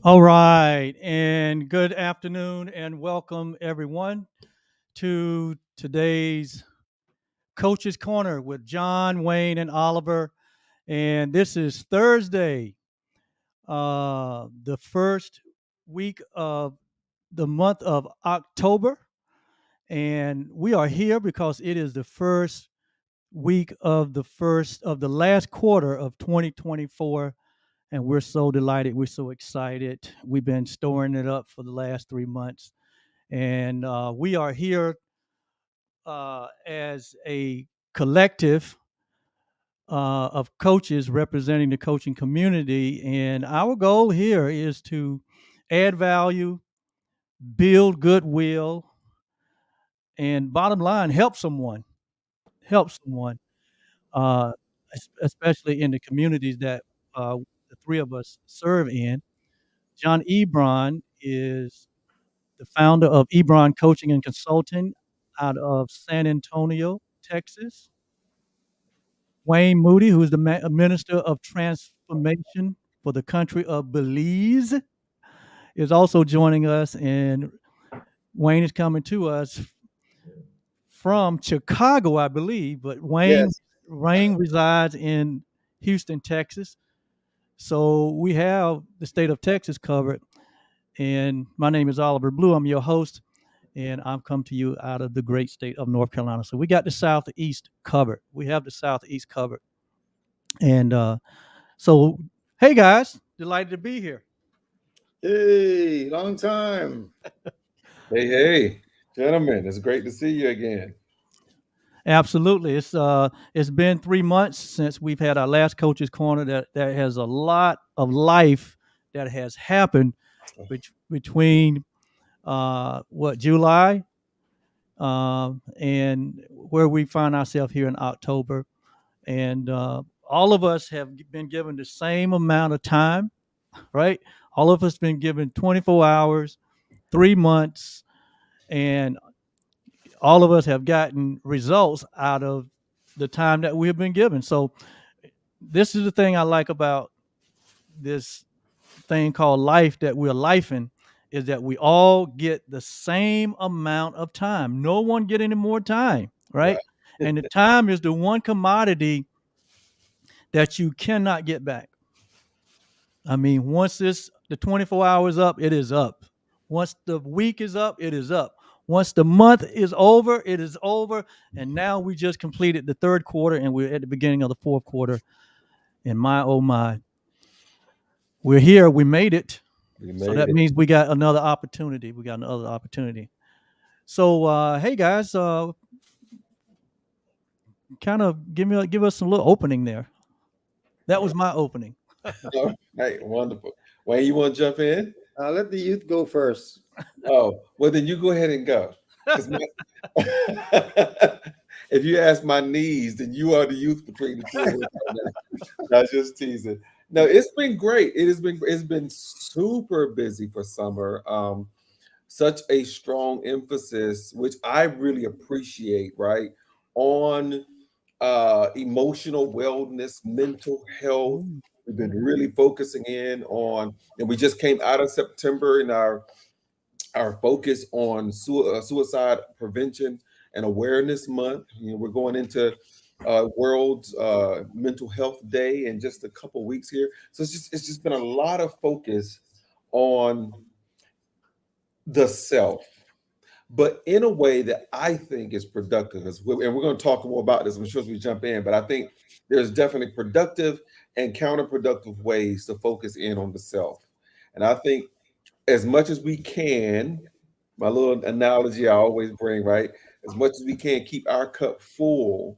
All right, and good afternoon, and welcome everyone to today's Coach's Corner with John, Wayne, and Oliver. And this is Thursday, the first week of the month of October. And we are here because it is the first week of the last quarter of 2024, and we're so delighted. We're so excited. We've been storing it up for the last 3 months, and we are here as a collective of coaches representing the coaching community. And our goal here is to add value, build goodwill, and bottom line, help someone, uh, especially in the communities that the three of us serve in. John Ebron is the founder of Ebron Coaching and Consulting out of San Antonio, Texas. Wayne Moody, who is the Minister of Transformation for the country of Belize, is also joining us. And Wayne is coming to us from Chicago, I believe, but Wayne Yes. Wayne resides in Houston, Texas. So we have the state of Texas covered. And my name is Oliver Blue. I'm your host, and I'm come to you out of the great state of North Carolina. So we got the Southeast covered. We have the Southeast covered. And so, hey guys, delighted to be here. Hey, long time. Hey, gentlemen, it's great to see you again. Absolutely, it's been 3 months since we've had our last coaches corner. That has a lot of life that has happened between what July and where we find ourselves here in October. And all of us have been given the same amount of time, right? All of us been given 24 hours, 3 months, and all of us have gotten results out of the time that we have been given. So this is the thing I like about this thing called life that we're lifing, is that we all get the same amount of time. No one get any more time, right? Right. And the time is the one commodity that you cannot get back. I mean, once the 24 hours up, it is up. Once the week is up, it is up. Once the month is over, it is over. And now we just completed the third quarter and we're at the beginning of the fourth quarter. And my oh my, we're here. We made it. We So made that it. means we got another opportunity. We got another opportunity. So hey guys, kind of give us a little opening there. That All was my opening. right, wonderful. Wayne, you want to jump in? Let the youth go first. Oh, well, then you go ahead and go. Because if you ask my knees, then you are the youth between the two of us right now. Not just teasing. No, it's been great. It's been super busy for summer. Such a strong emphasis, which I really appreciate, right? On emotional wellness, mental health. Mm. We've been really focusing in on, and we just came out of September in our focus on suicide prevention and awareness month. We're going into World Mental Health Day in just a couple weeks here, so it's just been a lot of focus on the self, but in a way that I think is productive. And we're going to talk more about this, I'm sure, as we jump in. But I think there's definitely productive and counterproductive ways to focus in on the self. And I think as much as we can, my little analogy I always bring, right? As much as we can keep our cup full,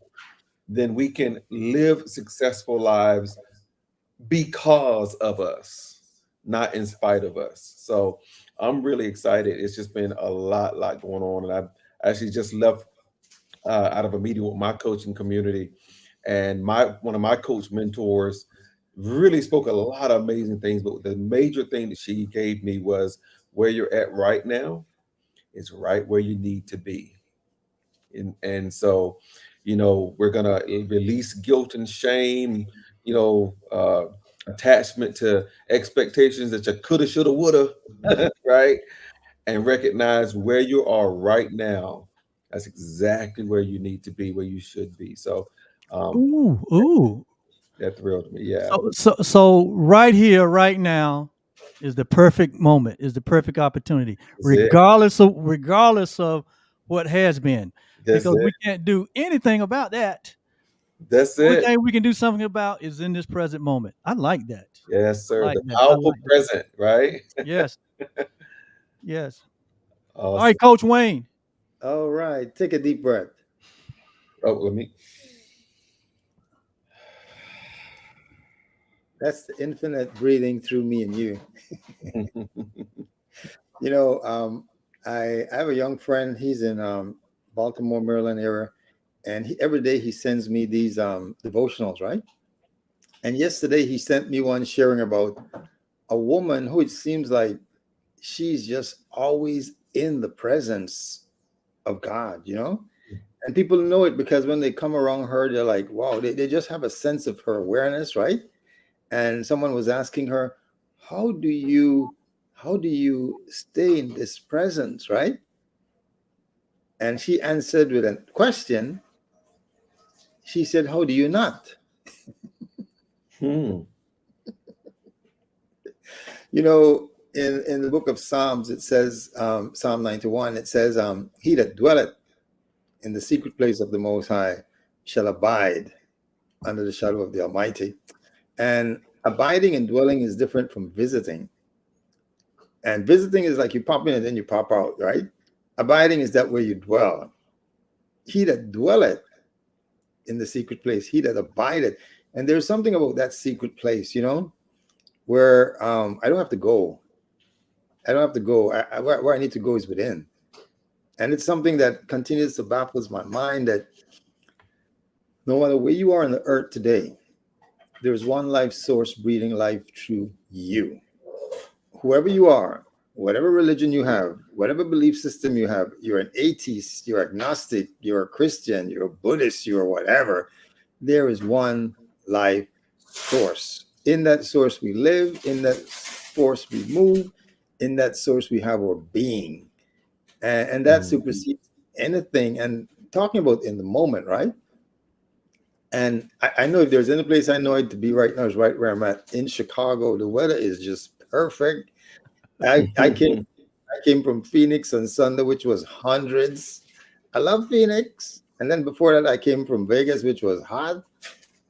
then we can live successful lives because of us, not in spite of us. So I'm really excited. It's just been a lot going on. And I've actually just left out of a meeting with my coaching community. And my one of my coach mentors really spoke a lot of amazing things. But the major thing that she gave me was where you're at right now is right where you need to be. And so, we're gonna release guilt and shame, you know, uh, attachment to expectations that you coulda, shoulda, woulda, right? And recognize where you are right now. That's exactly where you need to be, where you should be. So Ooh. that thrilled me. Yeah. So right here, right now, is the perfect moment, is the perfect opportunity, That's it. regardless of what has been, That's because it. we can't do anything about that. That's Only it. thing we can do something about is in this present moment. I like that. Yes, I sir. like The that. I powerful like that. present, right? Yes. Yes. All Awesome. right, Coach Wayne. All right, take a deep breath. Oh, let me. That's the infinite breathing through me and you. You know, I have a young friend. He's in Baltimore, Maryland area, and every day he sends me these devotionals, right? And yesterday he sent me one sharing about a woman who it seems like she's just always in the presence of God, you know? And people know it because when they come around her, they're like, wow, they just have a sense of her awareness, right? And someone was asking her, how do you stay in this presence, right? And she answered with a question. She said, how do you not? Hmm. You know, in the book of Psalms, it says, Psalm 91, it says, he that dwelleth in the secret place of the Most High shall abide under the shadow of the Almighty. And abiding and dwelling is different from visiting. And visiting is like you pop in and then you pop out, right? Abiding is that where you dwell. He that dwelleth in the secret place, he that abideth. And there's something about that secret place, you know, where I don't have to go. I don't have to go. Where I need to go is within. And it's something that continues to baffles my mind that no matter where you are on the earth today, there's one life source breathing life through you. Whoever you are, whatever religion you have, whatever belief system you have, you're an atheist, you're agnostic, you're a Christian, you're a Buddhist, you're whatever, there is one life source. In that source we live, in that source we move, in that source we have our being. And that supersedes anything. And talking about in the moment, right? And I know if there's any place I know it to be right now is right where I'm at in Chicago. The weather is just perfect. I came from Phoenix on Sunday, which was hundreds. I love Phoenix. And then before that, I came from Vegas, which was hot.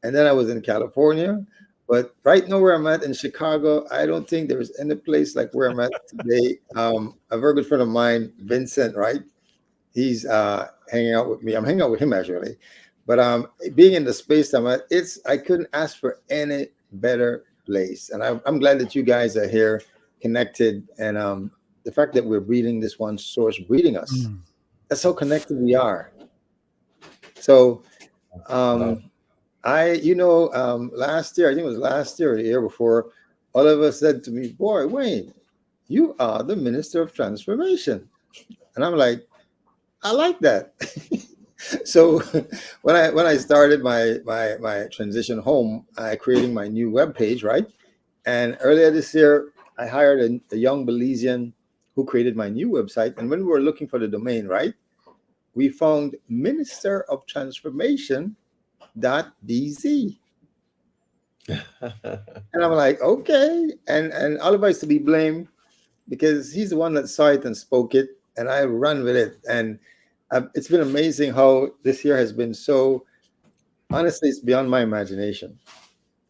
And then I was in California. But right now where I'm at in Chicago, I don't think there's any place like where I'm at today. A very good friend of mine, Vincent, right? He's hanging out with me. I'm hanging out with him actually. But being in the space I'm at, I couldn't ask for any better place. And I'm glad that you guys are here connected. And the fact that we're breathing this one source breathing us. That's how connected we are. So last year, I think it was last year or the year before, all of us said to me, boy, Wayne, you are the minister of transformation. And I'm like, I like that. So when I started my transition home, I creating my new webpage, right? And earlier this year, I hired a young Belizean who created my new website. And when we were looking for the domain, right, we found Minister of Transformation.bz. And I'm like, okay. And Oliver is to be blamed because he's the one that saw it and spoke it, and I run with it. And it's been amazing how this year has been so, honestly, it's beyond my imagination.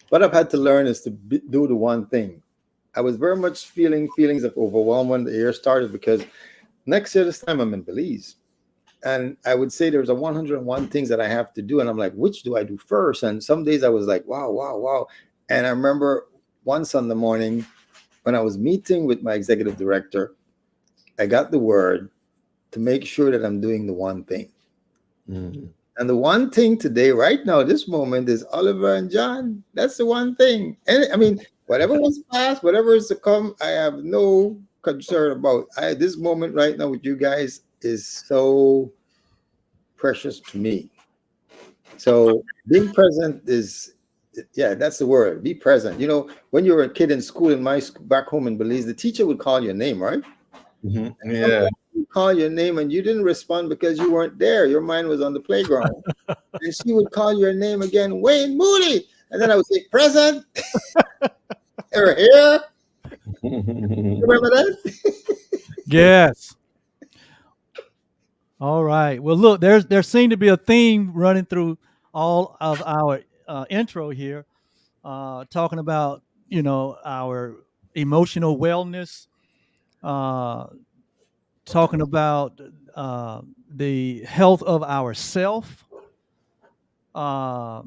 What I've had to learn is to do the one thing. I was very much feeling feelings of overwhelm when the year started because next year, this time I'm in Belize. And I would say there's a 101 things that I have to do. And I'm like, which do I do first? And some days I was like, wow, wow, wow. And I remember one Sunday morning when I was meeting with my executive director, I got the word to make sure that I'm doing the one thing. Mm-hmm. And the one thing today, right now, this moment is Oliver and John. That's the one thing. And I mean, whatever was past, whatever is to come, I have no concern about. This moment right now with you guys is so precious to me. So being present is Yeah, that's the word. Be present. You know, when you were a kid in school, back home in Belize, the teacher would call your name, right? Yeah. Sometimes she would call your name and you didn't respond because you weren't there. Your mind was on the playground. And she would call your name again, Wayne Moody. And then I would say, present. Or here. Remember that? Yes. All right. Well, look, there seemed to be a theme running through all of our intro here, talking about our emotional wellness, uh, talking about the health of ourself. Uh,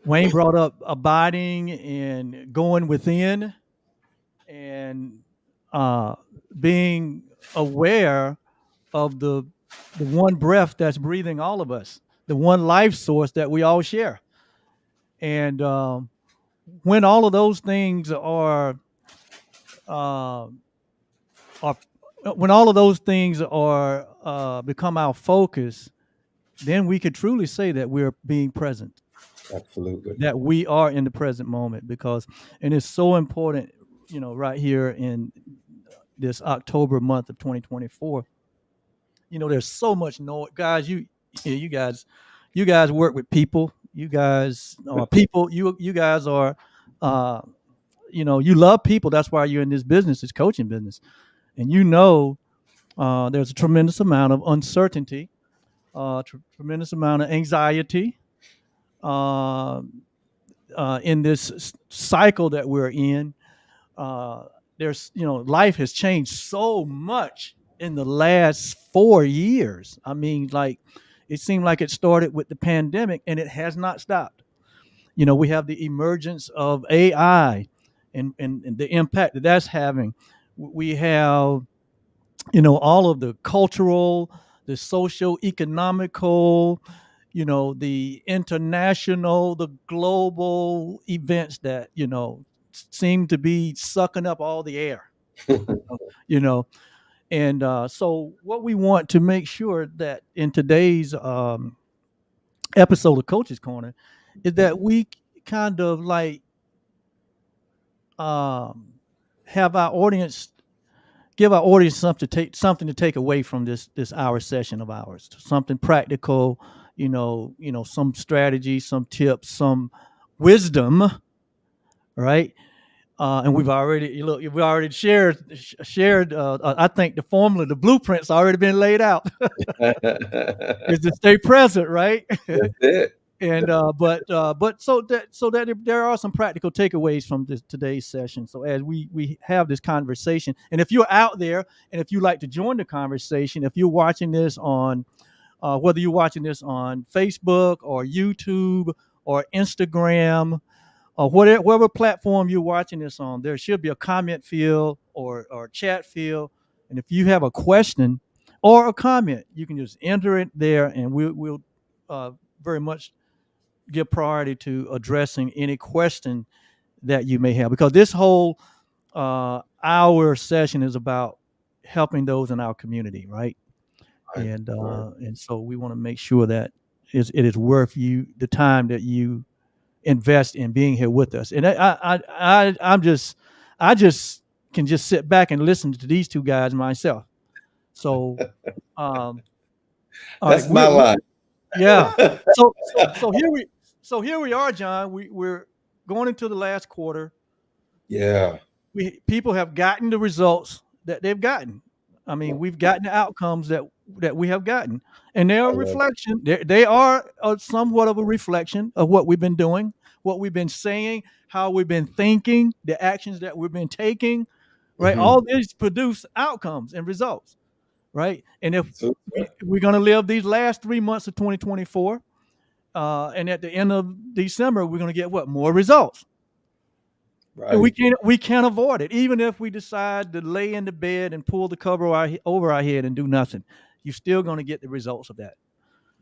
Wayne brought up abiding and going within, and uh, being aware of the one breath that's breathing all of us, the one life source that we all share. And when all of those things uh, are when all of those things are become our focus, then we could truly say that we're being present, Absolutely. that we are in the present moment. Because, and it's so important, right here in this October month of 2024. There's so much noise, guys. You guys work with people. You guys are people. You guys are, uh, you love people. That's why you're in this business, this coaching business, and there's a tremendous amount of uncertainty, tremendous amount of anxiety, uh, in this cycle that we're in. Uh, life has changed so much in the last 4 years. I mean, like, it seemed like it started with the pandemic and it has not stopped. We have the emergence of AI and the impact that that's having. We have, all of the cultural, the social, economical, the international, the global events that, seem to be sucking up all the air, you know. And so, what we want to make sure that in today's episode of Coach's Corner is that we kind of like um, have our audience give our audience something to take away from this hour session of ours, something practical, some strategy, some tips, some wisdom, right? And we already shared. I think the formula, the blueprint's already been laid out. Is to stay present, right? That's it. And but so that there are some practical takeaways from today's session. So as we have this conversation, and if you're out there and if you like to join the conversation, if you're watching this on whether you're watching this on Facebook or YouTube or Instagram or whatever platform you're watching this on, there should be a comment field or chat field. And if you have a question or a comment, you can just enter it there, and we'll very much give priority to addressing any question that you may have, because this whole hour session is about helping those in our community, right? Right. And so we want to make sure that it is worth the time that you invest in being here with us. And I just can just sit back and listen to these two guys myself. So um, all That's right, my line. yeah. So here we are, John. We're going into the last quarter. Yeah. People have gotten the results that they've gotten. I mean, we've gotten the outcomes that we have gotten, and they're a reflection. They are somewhat of a reflection of what we've been doing, what we've been saying, how we've been thinking, the actions that we've been taking. Right, all these produce outcomes and results. Right, and if we're going to live these last 3 months of 2024, and at the end of December, we're going to get more results. Right. And we can't avoid it. Even if we decide to lay in the bed and pull the cover over our head and do nothing, you're still going to get the results of that.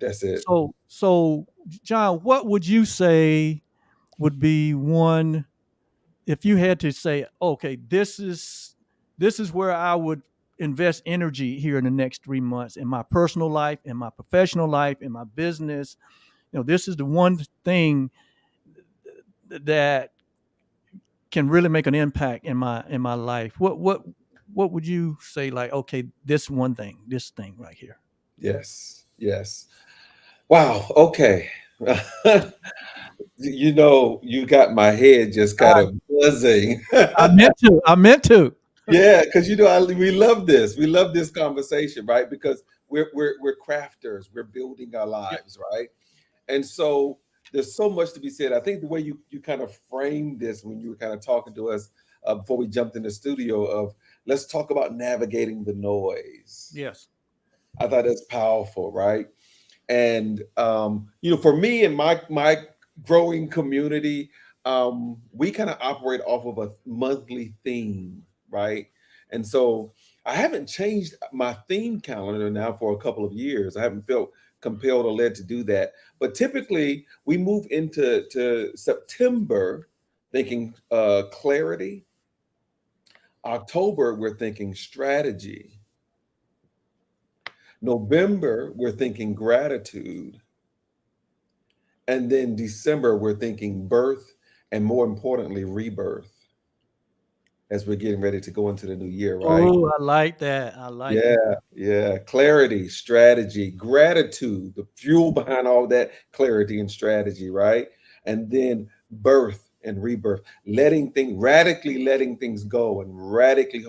That's it. So, John, what would you say would be one, if you had to say, okay, this is where I would invest energy here in the next 3 months in my personal life, in my professional life, in my business, this is the one thing that can really make an impact in my life. What would you say? Like, okay, this thing right here. Yes. Yes. Wow. Okay. You got my head just kind of buzzing. I meant to. Yeah, because we love this. We love this conversation, right? Because we're crafters. We're building our Yeah. lives, right? And so there's so much to be said. I think the way you kind of framed this when you were kind of talking to us before we jumped in the studio of let's talk about navigating the noise. Yes. I thought that's powerful, right? And for me and my growing community, we kind of operate off of a monthly theme, right? And so I haven't changed my theme calendar now for a couple of years. I haven't felt compelled or led to do that. But typically we move into September thinking clarity. October, we're thinking strategy. November, we're thinking gratitude. And then December, we're thinking birth and more importantly, rebirth as we're getting ready to go into the new year, right? Oh, I like that. I like that. Yeah. Clarity, strategy, gratitude, the fuel behind all that clarity and strategy, right? And then birth and rebirth, radically letting things go and radically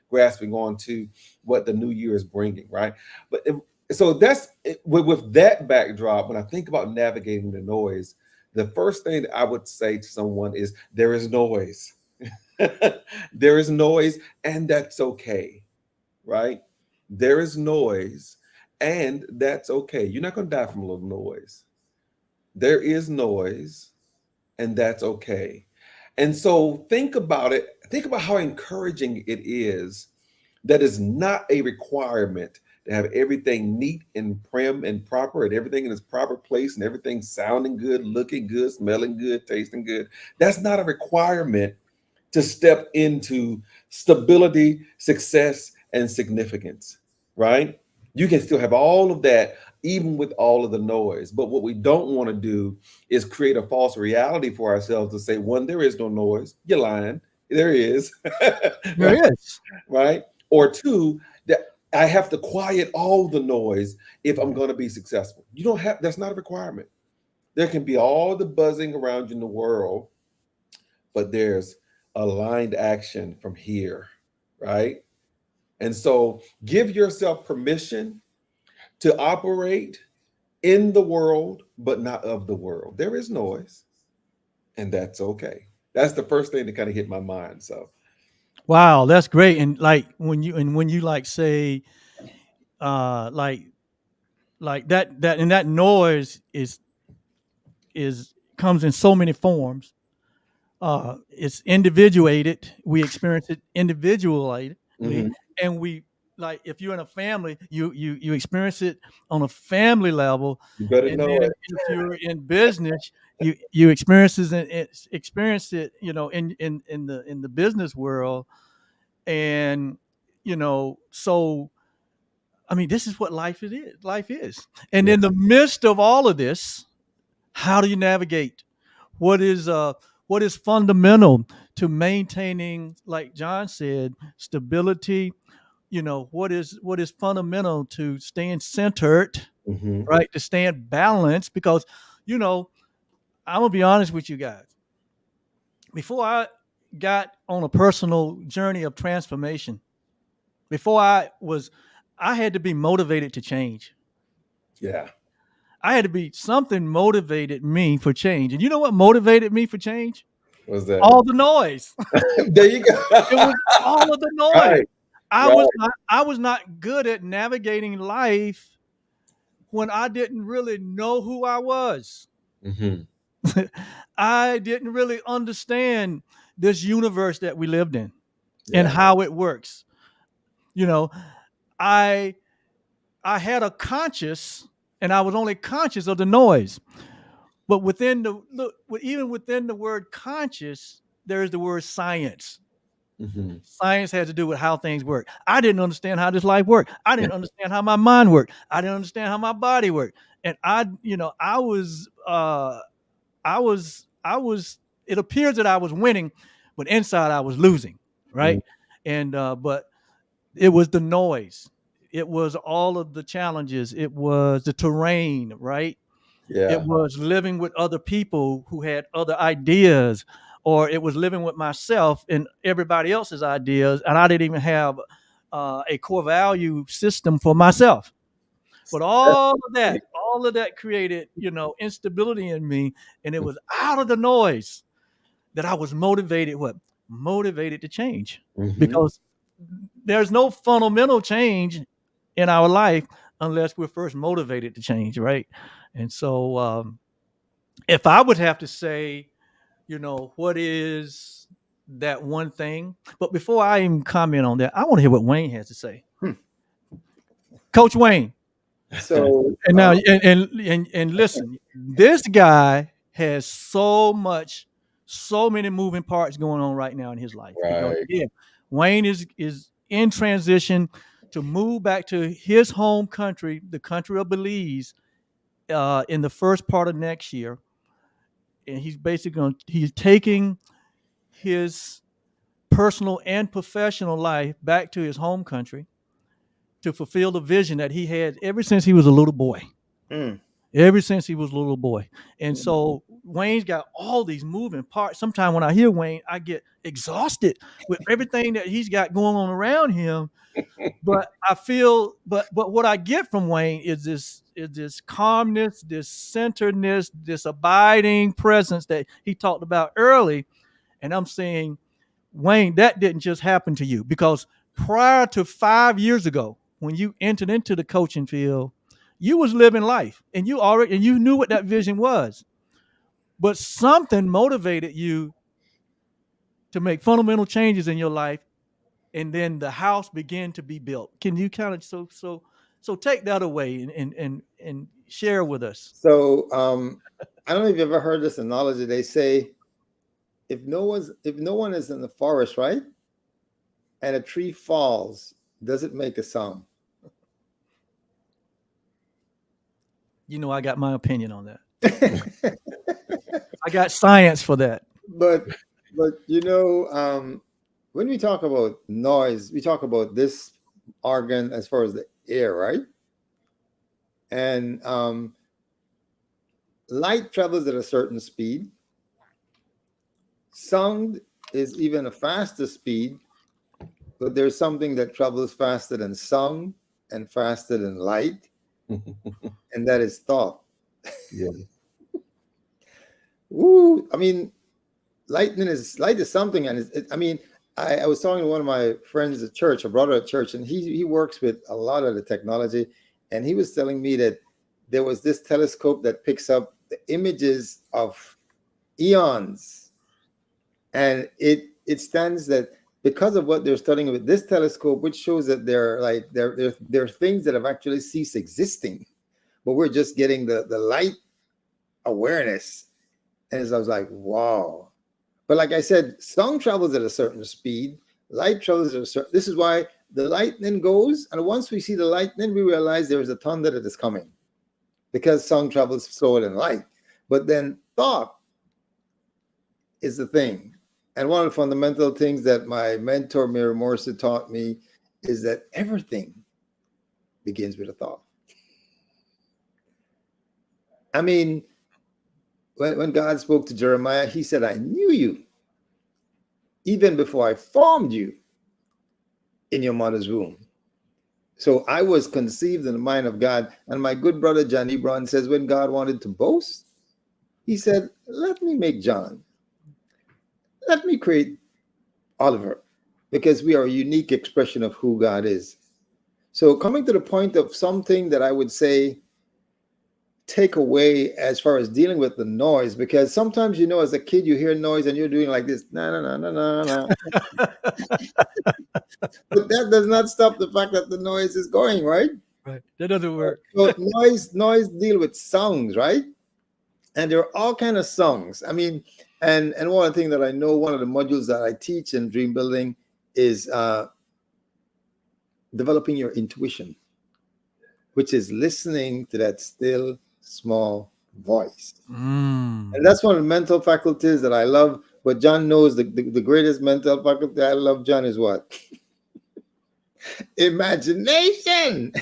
grasping on to what the new year is bringing, right? So that's with that backdrop. When I think about navigating the noise, the first thing that I would say to someone is there is noise. There is noise, and that's okay, right? There is noise, and that's okay. You're not going to die from a little noise. There is noise, and that's okay. And so think about it. Think about how encouraging it is that is not a requirement to have everything neat and prim and proper and everything in its proper place and everything sounding good, looking good, smelling good, tasting good. That's not a requirement to step into stability, success, and significance, right? You can still have all of that, even with all of the noise. But what we don't want to do is create a false reality for ourselves to say, one, there is no noise. You're lying. There is. There is. Right? Or two, that I have to quiet all the noise if I'm going to be successful. That's not a requirement. There can be all the buzzing around you in the world, but there's aligned action from here, right? And so give yourself permission to operate in the world, but not of the world. There is noise, and that's okay. That's the first thing that kind of hit my mind. So, Wow, that's great. And like when you like say like that noise is comes in so many forms. It's individuated. We experience it individually, mhm, and we like if you're in a family, you experience it on a family level, you better and know then it. if you're in business, you experience it, in the business world, and so I mean, this is what life is. Life is, and Yeah. in the midst of all of this, how do you navigate? What is fundamental to maintaining, like John said, stability? What is fundamental to staying centered, Mhm. right? To staying balanced, because I'm gonna be honest with you guys. Before I got on a personal journey of transformation, before I had to be motivated to change. Yeah. I had to be something motivated me for change. And you know what motivated me for change? What's that? All the noise. There you go. It was all of the noise. Right. I Right. was not good at navigating life when I didn't really know who I was. Mhm. I didn't really understand this universe that we lived in and Yeah. how it works. You know, I I had a conscious, and I was only conscious of the noise. But even within the word conscious, there is the word science. Mhm. Science had to do with how things work. I didn't understand how this life worked. I didn't understand how my mind worked. I didn't understand how my body worked. And I was, it appears that I was winning, but inside I was losing, Mhm. right? And but it was the noise. It was all of the challenges. It was the terrain, right? It Yeah. was living with other people who had other ideas, or it was living with myself and everybody else's ideas, and I didn't even have a core value system for myself. But all of that created, instability in me, and it was out of the noise that I was motivated. What motivated to change? Mhm. Because there's no fundamental change in our life unless we're first motivated to change, right? And so, if I would have to say, what is that one thing? But before I even comment on that, I want to hear what Wayne has to say. Hmm. Coach Wayne. So And now, and listen, this guy has so many moving parts going on right now in his life because Right. yeah, Wayne is in transition to move back to his home country, the country of Belize, in the first part of next year, and he's taking his personal and professional life back to his home country to fulfill the vision that he had ever since he was a little boy. mm, Ever since he was a little boy. And mm. so Wayne's got all these moving parts. Sometimes when I hear Wayne, I get exhausted with everything that he's got going on around him. But I feel, but what I get from Wayne is this calmness, this centeredness, this abiding presence that he talked about early. And I'm saying, Wayne, that didn't just happen to you, because prior to 5 years ago, when you entered into the coaching field, you was living life and you knew what that vision was. But something motivated you to make fundamental changes in your life, and then the house began to be built. Can you kind of so take that away and share with us? So I don't know if you've ever heard this analogy. They say if no one is in the forest, right, and a tree falls, does it make a sound? I got my opinion on that. I got science for that. but when we talk about noise, we talk about this organ as far as the air, right? And light travels at a certain speed. Sound is even a faster speed, but there's something that travels faster than sound and faster than light, and that is thought. Yeah. Woo! I mean, light is something, and I was talking to one of my friends at church, a brother at church, and he works with a lot of the technology, and he was telling me that there was this telescope that picks up the images of eons, and it stands that because of what they're studying with this telescope, which shows that there are things that have actually ceased existing, but we're just getting the light awareness. And I was like, wow. But like I said, sound travels at a certain speed, light travels at a certain. This is why the lightning goes, and once we see the lightning, we realize there is a thunder that is coming, because sound travels slower than light. But then thought is the thing. And one of the fundamental things that my mentor, Mary Morrissey, taught me is that everything begins with a thought. I mean, when God spoke to Jeremiah, he said, I knew you even before I formed you in your mother's womb. So I was conceived in the mind of God. And my good brother, John Ebron, says when God wanted to boast, he said, let me make John. Let me create Oliver, because we are a unique expression of who God is. So coming to the point of something that I would say take away as far as dealing with the noise, because sometimes, as a kid, you hear noise and you're doing like this, na na na na na. But that does not stop the fact that the noise is going, right? Right. That doesn't work. So noise deal with songs, right? And there are all kind of songs. I mean, and one of the things that I know, one of the modules that I teach in dream building is developing your intuition, which is listening to that still small voice. And that's one of the mental faculties that I love. But John knows the greatest mental faculty I love, John, is what? Imagination.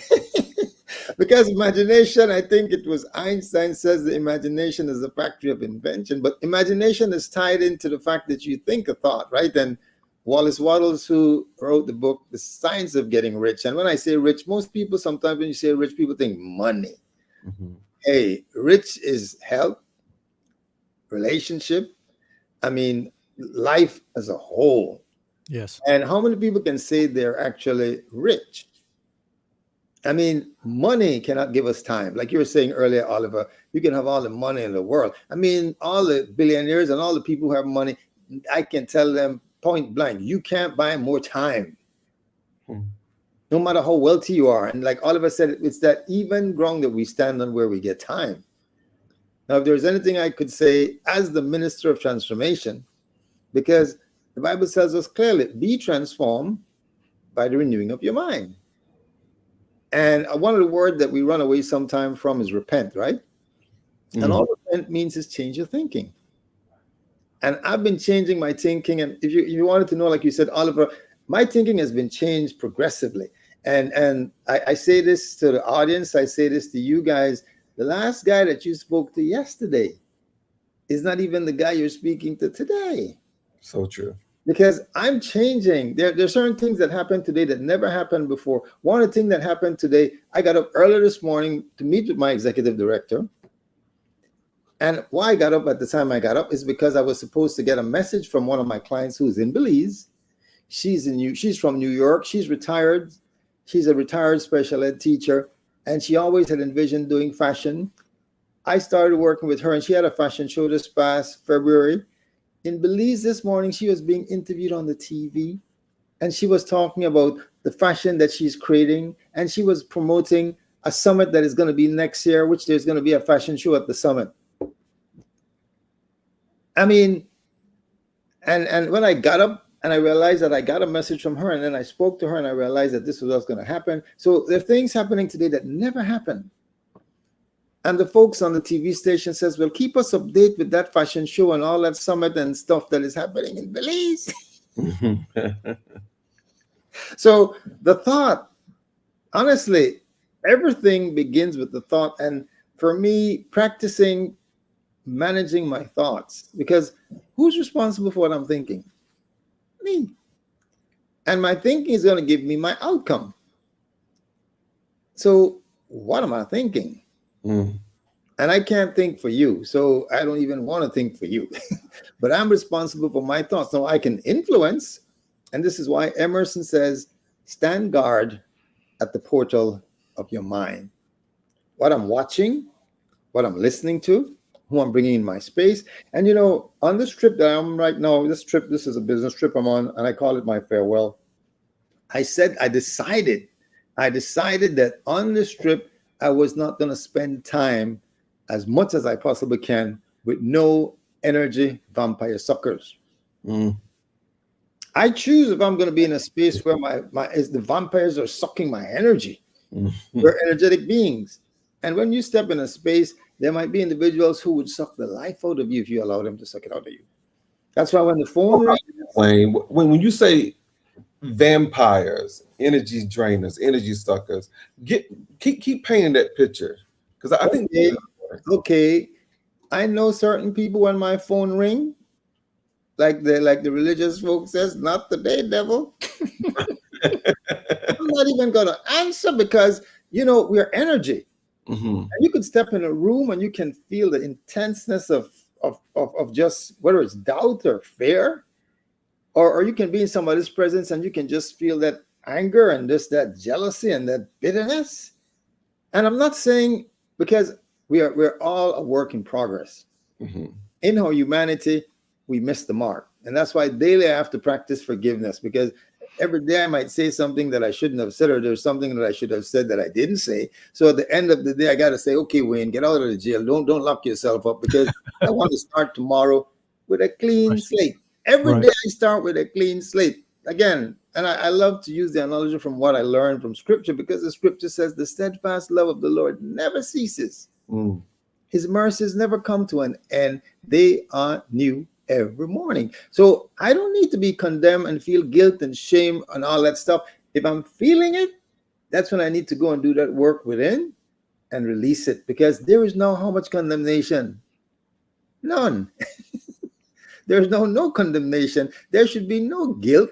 Because imagination, I think it was Einstein says the imagination is the factory of invention, but imagination is tied into the fact that you think a thought, right? And Wallace Wattles, who wrote the book, The Science of Getting Rich. And when I say rich, most people, sometimes when you say rich, people think money. Hey, rich is health, relationship, I mean, life as a whole. Yes. And how many people can say they're actually rich? I mean, money cannot give us time. Like you were saying earlier, Oliver, you can have all the money in the world. I mean, all the billionaires and all the people who have money, I can tell them point blank, you can't buy more time. No matter how wealthy you are. And like Oliver said, it's that even ground that we stand on where we get time. Now, if there's anything I could say as the minister of transformation, because the Bible tells us clearly, be transformed by the renewing of your mind. And one of the words that we run away sometime from is repent, right? And all repent means is change your thinking. And I've been changing my thinking. And if you wanted to know, like you said, Oliver, my thinking has been changed progressively. And I say this to the audience, I say this to you guys. The last guy that you spoke to yesterday is not even the guy you're speaking to today. So true. Because I'm changing. There are certain things that happen today that never happened before. One of the things that happened today, I got up early this morning to meet with my executive director. And why I got up at the time I got up is because I was supposed to get a message from one of my clients who's in Belize. She's from New York. She's retired. She's a retired special ed teacher. And she always had envisioned doing fashion. I started working with her, and she had a fashion show this past February. In Belize this morning, she was being interviewed on the TV, and she was talking about the fashion that she's creating, and she was promoting a summit that is going to be next year, which there's going to be a fashion show at the summit. I mean, and when I got up and I realized that I got a message from her, and then I spoke to her and I realized that this was what's going to happen. So there are things happening today that never happened. And the folks on the TV station says, well, keep us updated with that fashion show and all that summit and stuff that is happening in Belize. So the thought, honestly, everything begins with the thought. And for me, practicing managing my thoughts, because who's responsible for what I'm thinking? Me. And my thinking is going to give me my outcome. So what am I thinking? And I can't think for you, so I don't even want to think for you. But I'm responsible for my thoughts. Now I can influence, and this is why Emerson says, stand guard at the portal of your mind. What I'm watching, what I'm listening to, who I'm bringing in my space. And you know, on this trip that I'm right now, this is a business trip I'm on, and I call it my farewell. I decided that on this trip, I was not going to spend time as much as I possibly can with no energy vampire suckers. I choose if I'm going to be in a space where the vampires are sucking my energy. We're energetic beings. And when you step in a space, there might be individuals who would suck the life out of you if you allow them to suck it out of you. That's why when the phone rings, when you say vampires, energy drainers, energy suckers, keep painting that picture, because I think okay, I know certain people when my phone ring, like the religious folks says, not today, devil. I'm not even gonna answer, because you know we're energy. And you could step in a room and you can feel the intenseness of just whether it's doubt or fear, or you can be in somebody's presence and you can just feel that anger and just that jealousy and that bitterness. And I'm not saying, because we're all a work in progress. In our humanity, we miss the mark. And that's why daily I have to practice forgiveness, because every day I might say something that I shouldn't have said, or there's something that I should have said that I didn't say. So at the end of the day, I got to say, okay, Wayne, get out of the jail. Don't lock yourself up, because I want to start tomorrow with a clean slate. Every day I start with a clean slate. again, and I love to use the analogy from what I learned from scripture, because the scripture says the steadfast love of the Lord never ceases. Mm. His mercies never come to an end. They are new every morning. So I don't need to be condemned and feel guilt and shame and all that stuff. If I'm feeling it, that's when I need to go and do that work within and release it, because there is no how much condemnation. None. There's no condemnation. There should be no guilt.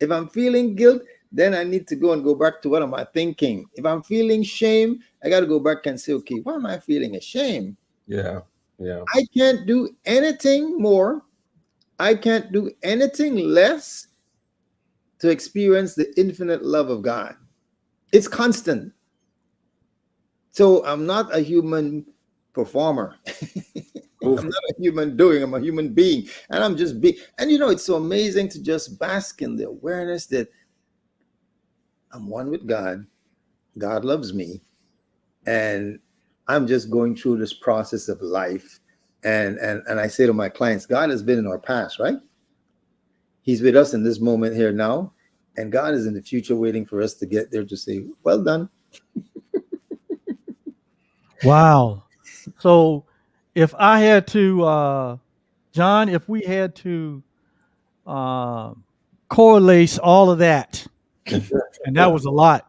If I'm feeling guilt, then I need to go back to what am I thinking. If I'm feeling shame, I got to go back and say, okay, why am I feeling ashamed? Yeah. Yeah. I can't do anything more. I can't do anything less to experience the infinite love of God. It's constant. So I'm not a human performer. I'm not a human doing. I'm a human being. And I'm just being. And it's so amazing to just bask in the awareness that I'm one with God. God loves me. And I'm just going through this process of life. And I say to my clients, God has been in our past, right? He's with us in this moment here now. And God is in the future waiting for us to get there to say, well done. Wow. So if I had to, John, if we had to correlate all of that, and that was a lot,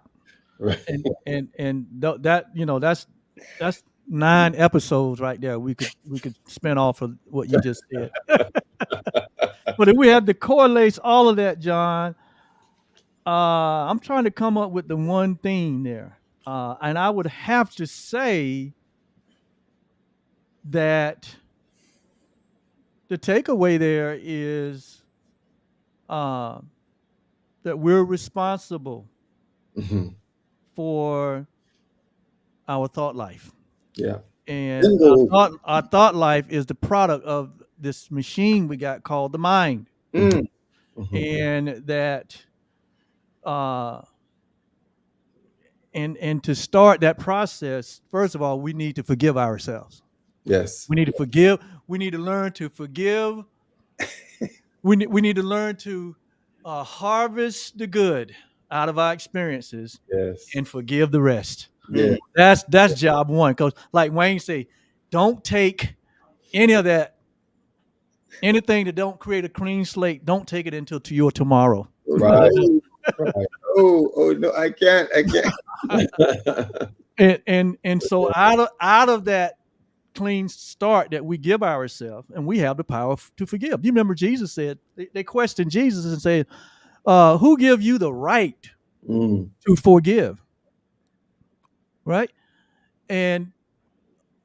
Right. and that's 9 episodes right there. We could spin off of what you just said. But if we had to correlate all of that, John, I'm trying to come up with the one thing there, and I would have to say that the takeaway there is that we're responsible Mhm. for our thought life. Yeah. And Bingo. our thought life is the product of this machine we got called the mind. Mm. Mhm. And that and to start that process, first of all, we need to forgive ourselves. Yes. We need to forgive. We need to learn to forgive. We need to learn to harvest the good out of our experiences Yes. and forgive the rest. Yeah. That's job one. Because like Wayne say, don't take any of that, anything that don't create a clean slate. Don't take it into to your tomorrow. Right. Right. Oh no, I can't. And so out of that clean start that we give ourselves, and we have the power to forgive. You remember Jesus said, they questioned Jesus and said, who give you the right Mm. to forgive? Right? And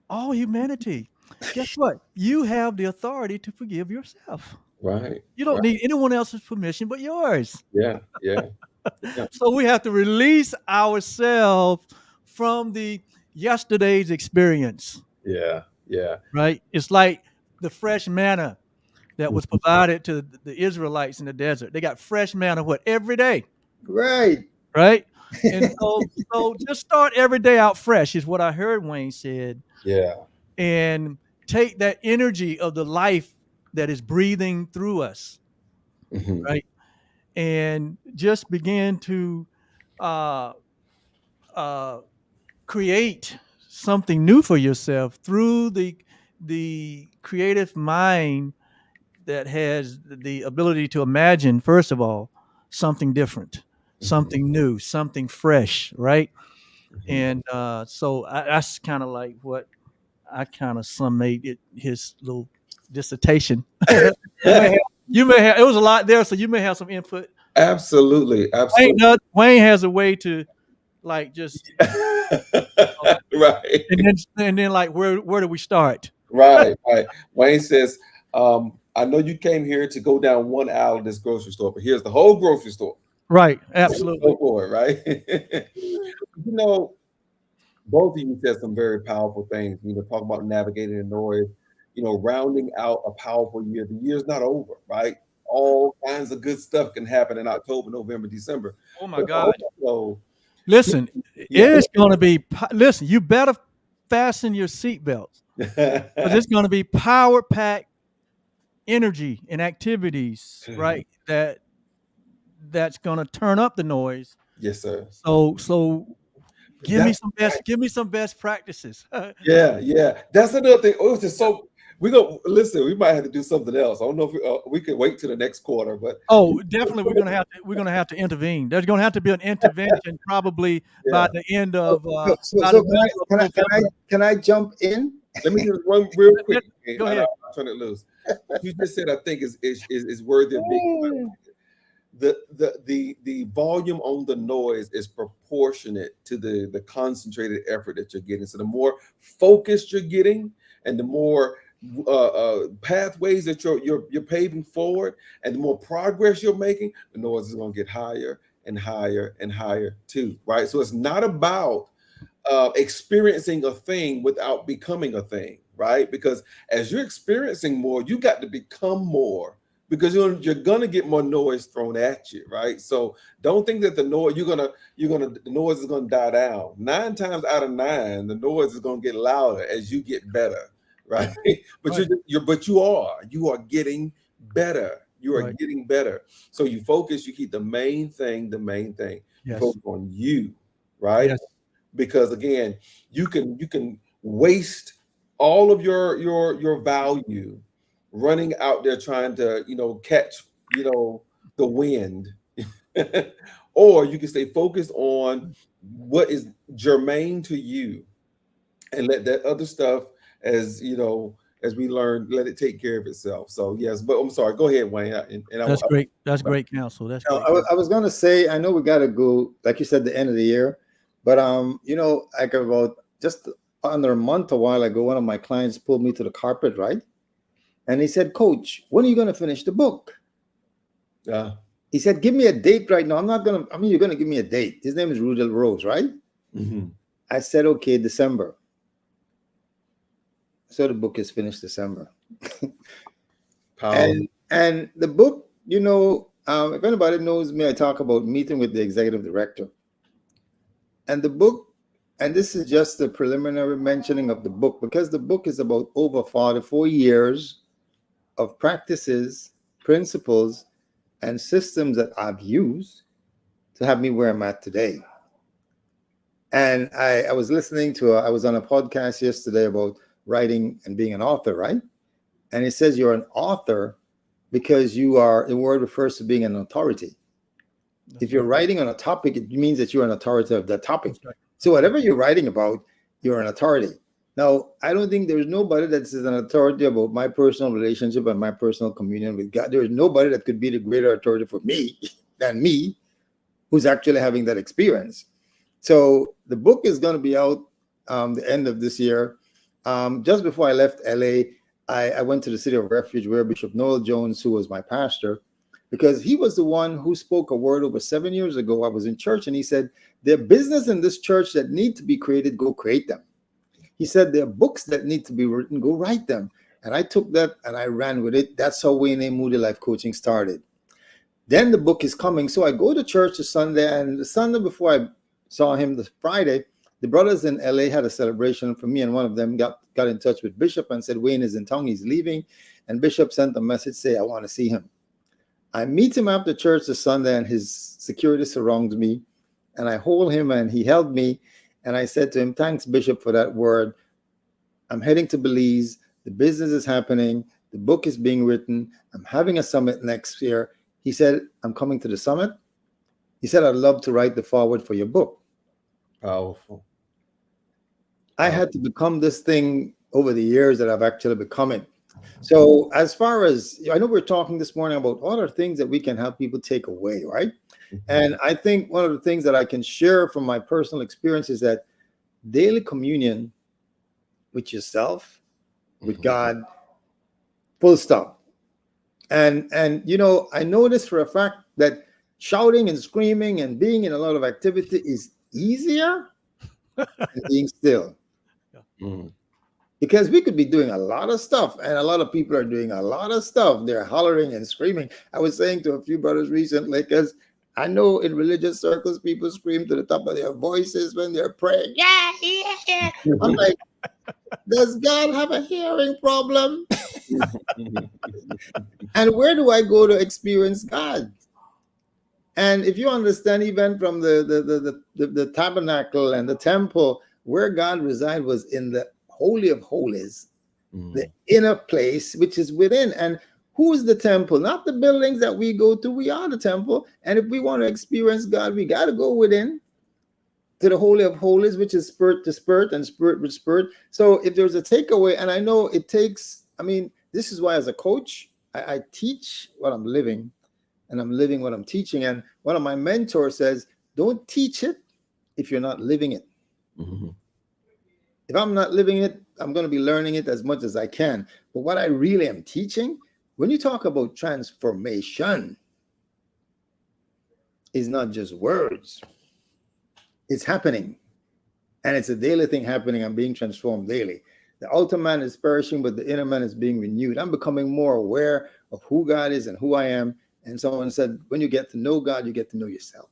all humanity, guess what? You have the authority to forgive yourself. Right. You don't Right. need anyone else's permission but yours. Yeah. Yeah. So we have to release ourselves from the yesterday's experience, Yeah. Yeah. right? It's like the fresh manna that was provided to the Israelites in the desert. They got fresh manna every day, Right. right? And so just start every day out fresh is what I heard Wayne said, Yeah. and take that energy of the life that is breathing through us, Mhm. right? And just begin to uh, create something new for yourself through the creative mind that has the ability to imagine, first of all, something different, something new, something fresh, right? Mhm. And so that's kind of like what I kind of summated his little dissertation. You may have, it was a lot there, so you may have some input. Absolutely. Absolutely. Wayne has a way to like just Right. and then like where do we start? Right. Right. Wayne says, I know you came here to go down one aisle of this grocery store, but here's the whole grocery store. Right, absolutely. Go for it, right? Both of you said some very powerful things. Talk about navigating the noise, rounding out a powerful year. The year's not over, right? All kinds of good stuff can happen in October, November, December. Oh my God. So, Listen, yeah. it's going to be, listen, you better fasten your seatbelts because it's going to be power-packed energy and activities, right? that's going to turn up the noise. Yes, sir. So give me That's some best practices. yeah. That's another thing. Oh, it's just so we go listen. We might have to do something else. I don't know if we can wait to the next quarter, but Oh, definitely we're gonna have to intervene. There's gonna have to be an intervention probably by yeah. the end of So by the can I middle of can I can I November. can I jump in? Let me just run real quick. Go and ahead. I'll turn it loose. What you just said, I think, is worthy of being. The volume on the noise is proportionate to the concentrated effort that you're getting. So the more focused you're getting, and the more pathways that you're paving forward, and the more progress you're making, the noise is going to get higher and higher and higher too. Right. So it's not about experiencing a thing without becoming a thing, right? Because as you're experiencing more, you got to become more, because you're gonna get more noise thrown at you, right? So don't think that the noise the noise is gonna die down. 9 times out of 9, the noise is gonna get louder as you get better, right? But Right. you are getting better. You are Right. getting better. So you focus, you keep the main thing. You Yes. focus on you, right? Yes. Because again, you can waste all of your value running out there trying to catch the wind, or you can stay focused on what is germane to you and let that other stuff, as we learn, let it take care of itself. So yes, but I'm sorry, go ahead, Wayne. That's great. That's great counsel. That's Now, great counsel. I was gonna say, I know we gotta go, like you said, the end of the year, but like about just under a month, a while ago, one of my clients pulled me to the carpet, right? And he said, "Coach, when are you gonna finish the book?" He said, "Give me a date right now. You're gonna give me a date." His name is Rudel Rose, right? Mhm. I said, "Okay, December." So the book is finished December. Powerful. And the book, if anybody knows me, I talk about meeting with the executive director. And the book, and this is just the preliminary mentioning of the book, because the book is about over 44 years of practices, principles, and systems that I've used to have me where I'm at today. And I was listening to, I was on a podcast yesterday about writing and being an author, right? And it says you're an author because the word refers to being an authority. If you're writing on a topic, it means that you're an authority of that topic. That's right. So whatever you're writing about, you're an authority. Now, I don't think there's nobody that is an authority about my personal relationship and my personal communion with God. There is nobody that could be the greater authority for me than me, who's actually having that experience. So the book is going to be out the end of this year. Just before I left LA, I went to the City of Refuge, where Bishop Noel Jones, who was my pastor, because he was the one who spoke a word over 7 years ago. I was in church, and he said, "There are business in this church that need to be created, go create them." He said, "There are books that need to be written, go write them." And I took that and I ran with it. That's how Wayne A. Moody Life Coaching started. Then the book is coming. So I go to church this Sunday, and the Sunday before I saw him, the Friday, the brothers in LA had a celebration for me, and one of them got in touch with Bishop and said, "Wayne is in town, he's leaving." And Bishop sent a message, say, "I want to see him." I meet him after church this Sunday, and his security surrounds me, and I hold him, and he held me, and I said to him, "Thanks, Bishop, for that word. I'm heading to Belize. The business is happening. The book is being written. I'm having a summit next year." He said, "I'm coming to the summit." He said, "I'd love to write the foreword for your book." Powerful. I had to become this thing over the years that I've actually become it. So as far as, I know we're talking this morning about what are things that we can help people take away, right? And I think one of the things that I can share from my personal experience is that daily communion with yourself, with God, full stop. And I know this for a fact, that shouting and screaming and being in a lot of activity is easier than being still. Mhm. Because we could be doing a lot of stuff, and a lot of people are doing a lot of stuff. They're hollering and screaming. I was saying to a few brothers recently, because I know in religious circles, people scream to the top of their voices when they're praying. Yeah, yeah, yeah. I'm like, does God have a hearing problem? And where do I go to experience God? And if you understand, even from the tabernacle and the temple, where God resided was in the Holy of Holies, the inner place, which is within. And who's the temple? Not the buildings that we go to. We are the temple. And if we want to experience God, we got to go within to the Holy of Holies, which is spirit to spirit and spirit with spirit. So if there's a takeaway, and I know it takes, I mean, this is why as a coach, I teach what I'm living, and I'm living what I'm teaching. And one of my mentors says, don't teach it if you're not living it. Mm-hmm. If I'm not living it, I'm going to be learning it as much as I can. But what I really am teaching, when you talk about transformation, is not just words. It's happening. And it's a daily thing happening. I'm being transformed daily. The outer man is perishing, but the inner man is being renewed. I'm becoming more aware of who God is and who I am. And someone said, when you get to know God, you get to know yourself.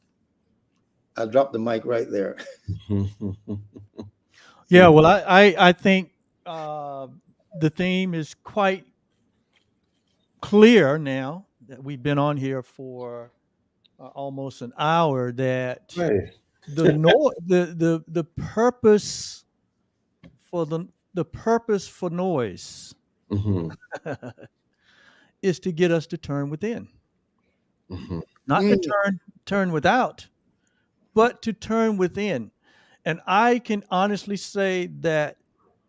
I'll drop the mic right there. Yeah, well, I think the theme is quite clear now that we've been on here for almost an hour, that Right. the purpose for the purpose for noise Mm-hmm. is to get us to turn within, Mm-hmm. not to turn without, but to turn within. And I can honestly say that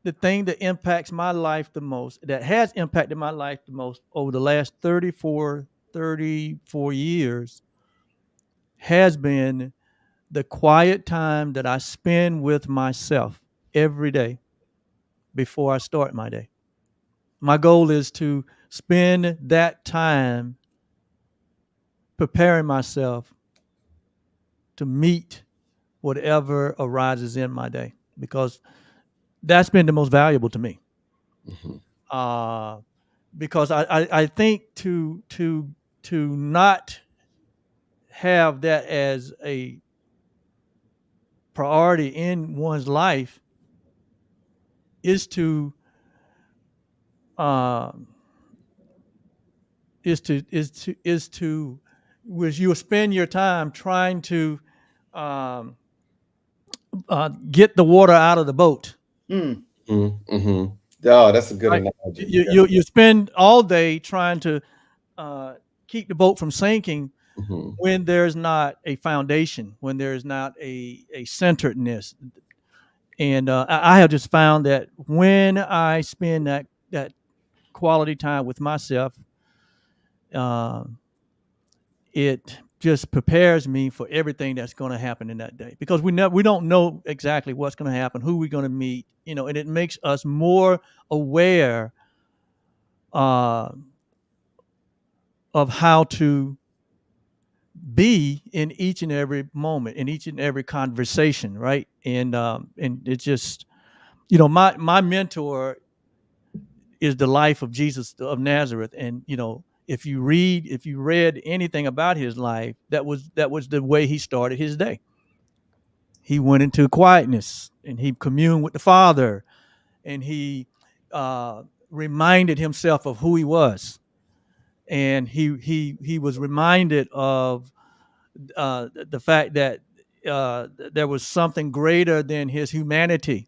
the thing that impacts my life the most, that has impacted my life the most over the last 34 years, has been the quiet time that I spend with myself every day before I start my day. My goal is to spend that time preparing myself to meet whatever arises in my day, because that's been the most valuable to me. Mm-hmm. Because I think to not have that as a priority in one's life is to was you spend your time trying to um, get the water out of the boat. Mm-hmm. Oh, that's a good Right? analogy. You spend all day trying to keep the boat from sinking Mm-hmm. when there's not a foundation, when there's not a centeredness. And I have just found that when I spend that quality time with myself, uh, it just prepares me for everything that's going to happen in that day, because we don't know exactly what's going to happen, who we're going to meet, and it makes us more aware uh, of how to be in each and every moment, in each and every conversation, right? And it's just, my mentor is the life of Jesus of Nazareth. And if you read anything about his life, that was the way he started his day. He went into quietness and he communed with the Father, and he reminded himself of who he was, and he was reminded of the fact that there was something greater than his humanity,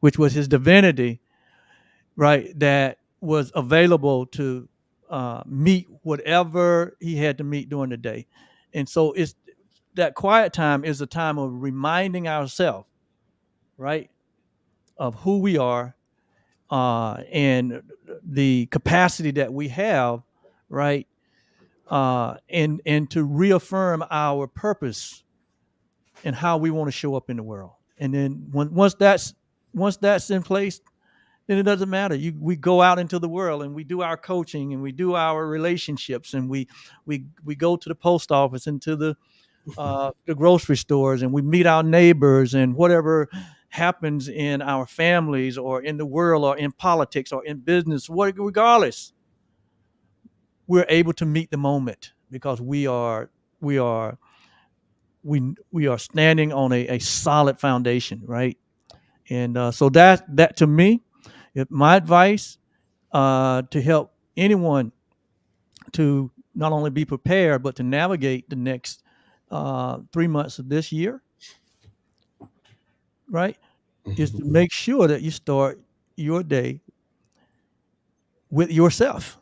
which was his divinity, right? That was available to meet whatever he had to meet during the day. And so it's that quiet time is a time of reminding ourselves, right, of who we are, and the capacity that we have, right, and to reaffirm our purpose and how we want to show up in the world. And then once that's in place, then it doesn't matter. We go out into the world and we do our coaching and we do our relationships, and we go to the post office and to the grocery stores, and we meet our neighbors, and whatever happens in our families or in the world or in politics or in business, regardless, we're able to meet the moment because we are standing on a solid foundation, right? And so that to me, my advice to help anyone to not only be prepared, but to navigate the next 3 months of this year, right? Is to make sure that you start your day with yourself.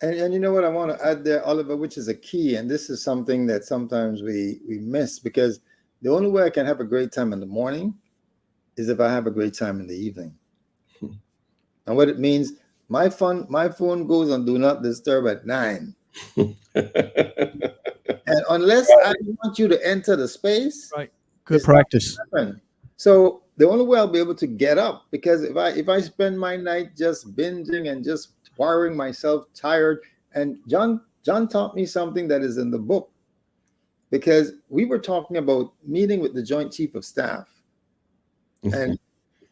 And you know what I want to add there, Oliver, which is a key, and this is something that sometimes we miss, because the only way I can have a great time in the morning is if I have a great time in the evening. And what it means, my phone goes on do not disturb at 9. And unless I want you to enter the space, Right. Good it's not practice. gonna happen. So the only way I'll be able to get up, because if I spend my night just binging and just wiring myself tired, and John taught me something that is in the book, because we were talking about meeting with the Joint Chief of Staff, and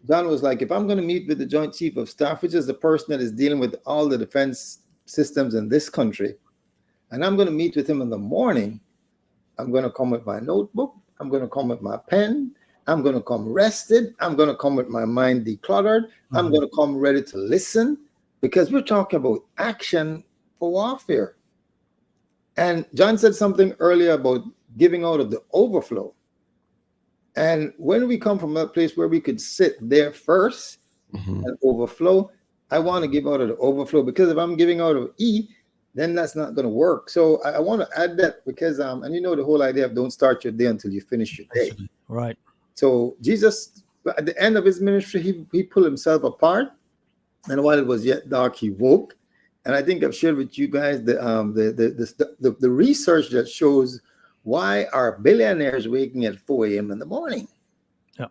John was like, if I'm going to meet with the Joint Chief of Staff, which is the person that is dealing with all the defense systems in this country, and I'm going to meet with him in the morning, I'm going to come with my notebook, I'm going to come with my pen, I'm going to come rested, I'm going to come with my mind decluttered, I'm going to come ready to listen, because we're talking about action for warfare. And John said something earlier about giving out of the overflow. And when we come from a place where we could sit there first and overflow, I want to give out of the overflow, because if I'm giving out of E, then that's not going to work. So I want to add that, because and you know the whole idea of don't start your day until you finish your day. Right. So Jesus, at the end of his ministry, he pulled himself apart, and while it was yet dark, he woke. And I think I've shared with you guys the research that shows why are billionaires waking at 4 a.m. in the morning. Yeah.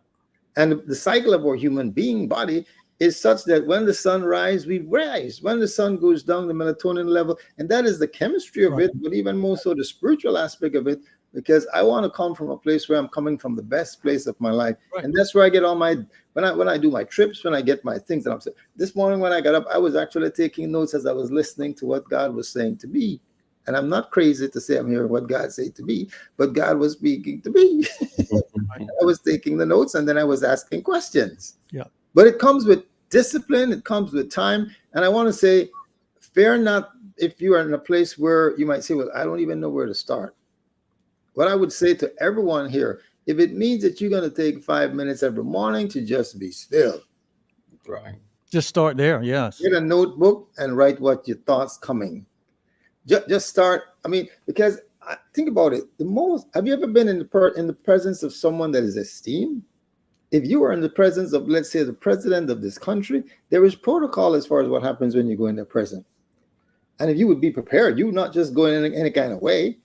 And the cycle of our human being body is such that when the sun rises, we rise. When the sun goes down, the melatonin level, and that is the chemistry of it, but even more so the spiritual aspect of it, because I want to come from a place where I'm coming from the best place of my life. Right. And that's where I get all my, when I do my trips, when I get my things that I'm saying. This morning when I got up, I was actually taking notes as I was listening to what God was saying to me. And I'm not crazy to say I'm hearing what God said to me, but God was speaking to me. I was taking the notes, and then I was asking questions. Yeah. But it comes with discipline, it comes with time. And I want to say, fear not if you are in a place where you might say, well, I don't even know where to start. What I would say to everyone here, if it means that you're going to take 5 minutes every morning to just be still. Right. Just start there. Yes. Get a notebook and write what your thoughts coming. Just start. I mean, because think about it. Have you ever been in the presence of someone that is esteemed? If you are in the presence of, let's say, the president of this country, there is protocol as far as what happens when you go in their presence. And if you would be prepared, you would not just go in any kind of way,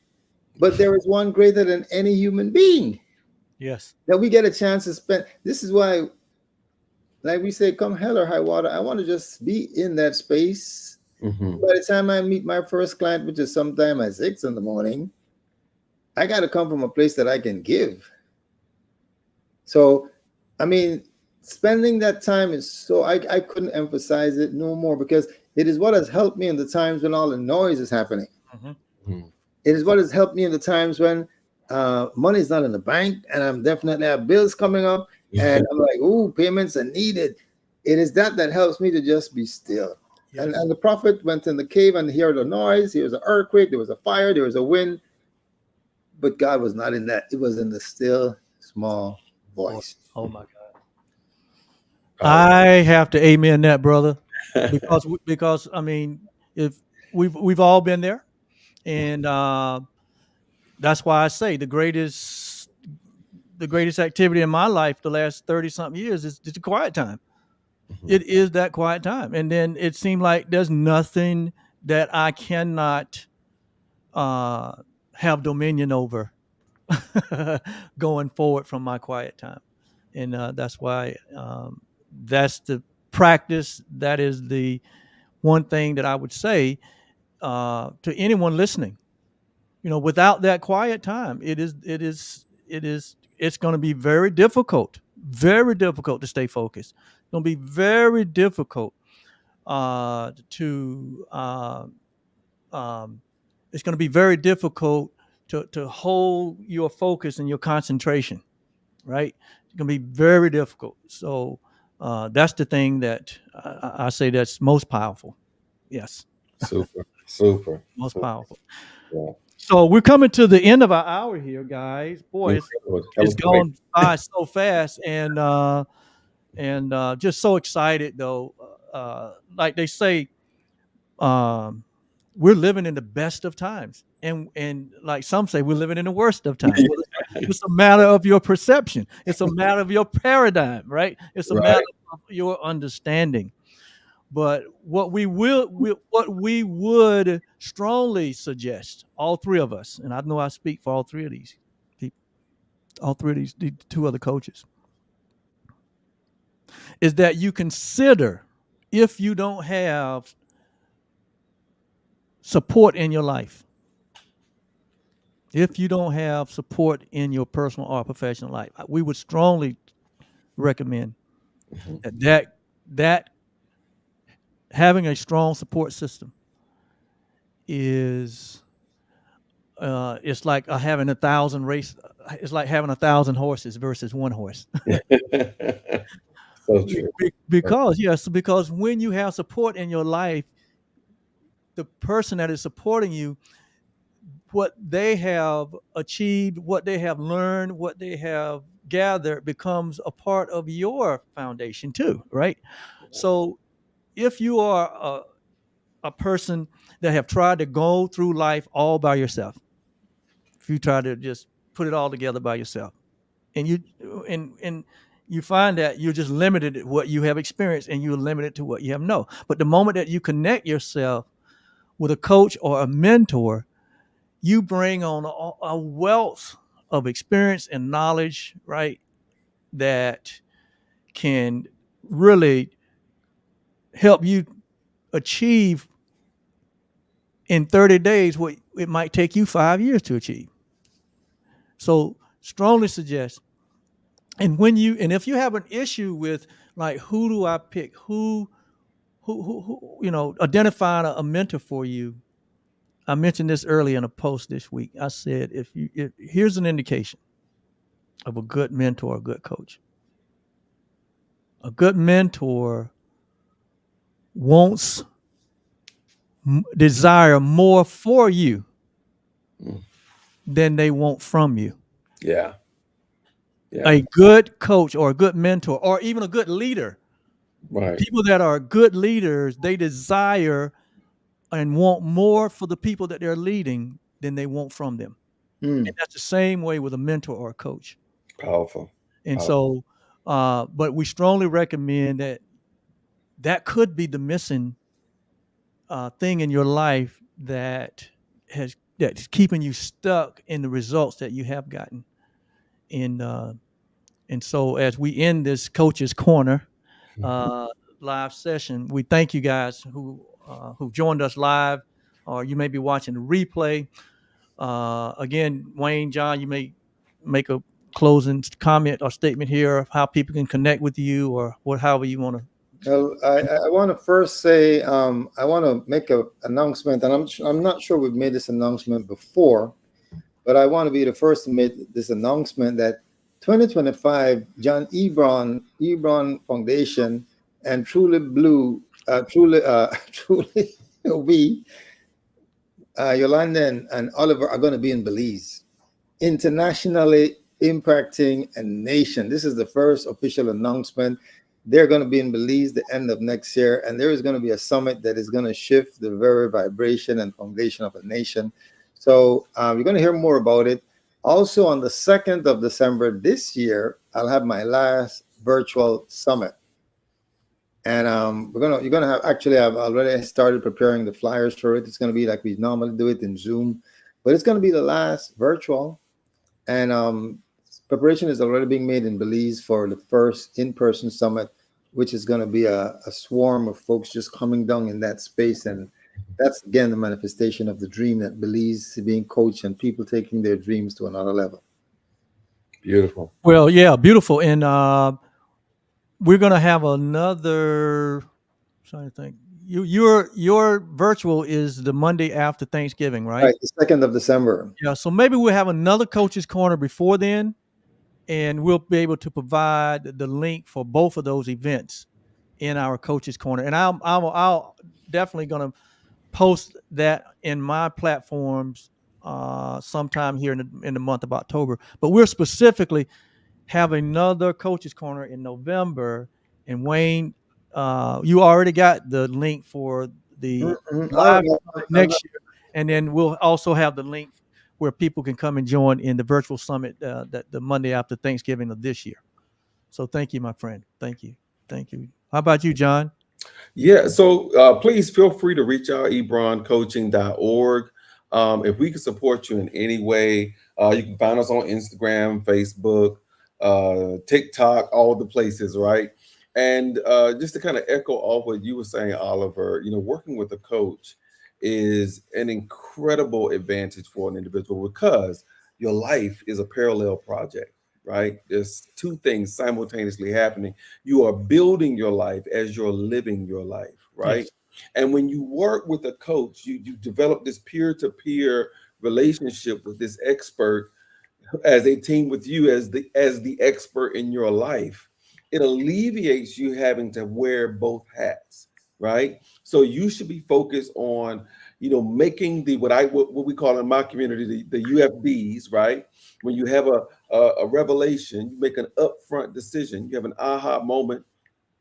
but there is one greater than any human being. Yes. That we get a chance to spend. This is why, like we say, come hell or high water, I want to just be in that space. Mm-hmm. By the time I meet my first client, which is sometime at 6 in the morning, I got to come from a place that I can give. So, I mean, spending that time is so, I couldn't emphasize it no more, because it is what has helped me in the times when all the noise is happening. Mm-hmm. It is what has helped me in the times when money is not in the bank, and I'm definitely have bills coming up, and I'm like, ooh, payments are needed. It is that helps me to just be still. Yes. And the prophet went in the cave and he heard a noise. There was an earthquake, there was a fire, there was a wind. But God was not in that. It was in the still, small voice. Oh my God. I have to amen that, brother. Because I mean, if we've all been there. And that's why I say the greatest activity in my life the last 30-something years is the quiet time. Mm-hmm. It is that quiet time. And then it seemed like there's nothing that I cannot have dominion over going forward from my quiet time. And that's why that's the practice. That is the one thing that I would say to anyone listening. You know, without that quiet time, it's going to be very difficult to stay focused. It's going to be very difficult it's going to be very difficult to hold your focus and your concentration, right? It's going to be very difficult. So that's the thing that I say that's most powerful. Yes. Super. Super. Most Super. powerful. Yeah. So we're coming to the end of our hour here, guys. Boy, Incredible. That it's was great. gone by so fast, and just so excited though. Like they say, um, we're living in the best of times, and like some say, we're living in the worst of times. Well, it's a matter of your perception. It's a matter of your paradigm, right? It's a Right. matter of your understanding. But what we would strongly suggest, all three of us, and I know I speak for all three of these people, all three of the two other coaches, is that you consider, if you don't have support in your life, if you don't have support in your personal or professional life, we would strongly recommend that having a strong support system is it's like having 1,000 race. It's like having 1,000 horses versus one horse. So true. Because when you have support in your life, the person that is supporting you, what they have achieved, what they have learned, what they have gathered becomes a part of your foundation too, right? So if you are a person that have tried to go through life all by yourself, if you try to just put it all together by yourself, and you find that you're just limited at what you have experienced, and you're limited to what you have know. But the moment that you connect yourself with a coach or a mentor, you bring on a wealth of experience and knowledge, right? That can really help you achieve in 30 days what it might take you 5 years to achieve. So strongly suggest. And if you have an issue with, like, who do I pick, who identifying a mentor for you. I mentioned this earlier in a post this week. I said, if here's an indication of a good mentor, a good coach. A good mentor wants, desire more for you than they want from you. Yeah. Yeah. A good coach or a good mentor or even a good leader, Right. people that are good leaders, they desire and want more for the people that they're leading than they want from them. Mm. And that's the same way with a mentor or a coach. Powerful. And Powerful. so, but we strongly recommend that could be the missing thing in your life that's keeping you stuck in the results that you have gotten. And so as we end this Coach's Corner live session, we thank you guys who joined us live, or you may be watching the replay. Again, Wayne, John, you may make a closing comment or statement here of how people can connect with you, or however you want to. Well, I want to first say I want to make an announcement, and I'm not sure we've made this announcement before, but I want to be the first to make this announcement that 2025 John Ebron Foundation and Truly Blue, Truly we, Yolanda and Oliver are going to be in Belize, internationally impacting a nation. This is the first official announcement. They're going to be in Belize the end of next year, and there is going to be a summit that is going to shift the very vibration and foundation of a nation. So you're going to hear more about it. Also, on the 2nd of December this year, I'll have my last virtual summit. And you're gonna have, actually, I've already started preparing the flyers for it. It's going to be like we normally do it in Zoom, but it's going to be the last virtual. And preparation is already being made in Belize for the first in-person summit, which is going to be a swarm of folks just coming down in that space. And that's, again, the manifestation of the dream that Belize is being coached and people taking their dreams to another level. Beautiful. Well, yeah, beautiful. And we're going to have another, I'm trying to think. Your virtual is the Monday after Thanksgiving, right? Right, the 2nd of December. Yeah, so maybe we'll have another Coach's Corner before then, and we'll be able to provide the link for both of those events in our Coach's Corner. And I'll definitely going to post that in my platforms sometime here in the month of October. But we're specifically have another coaches corner in November. And Wayne, you already got the link for the Oh, live no, summit I'm not. next year, and then we'll also have the link where people can come and join in the virtual summit that the Monday after Thanksgiving of this year. So thank you, my friend. Thank you. Thank you. How about you, John? Yeah, so please feel free to reach out, ebroncoaching.org. If we can support you in any way, you can find us on Instagram, Facebook, TikTok, all the places, right? And just to kind of echo off what you were saying, Oliver, working with a coach is an incredible advantage for an individual because your life is a parallel project, right? There's two things simultaneously happening. You are building your life as you're living your life, right? Yes. And when you work with a coach, you develop this peer-to-peer relationship with this expert as a team with you as the expert in your life. It alleviates you having to wear both hats, right? So you should be focused on making the what we call in my community the UFDs, right? When you have a revelation, you make an upfront decision, you have an aha moment,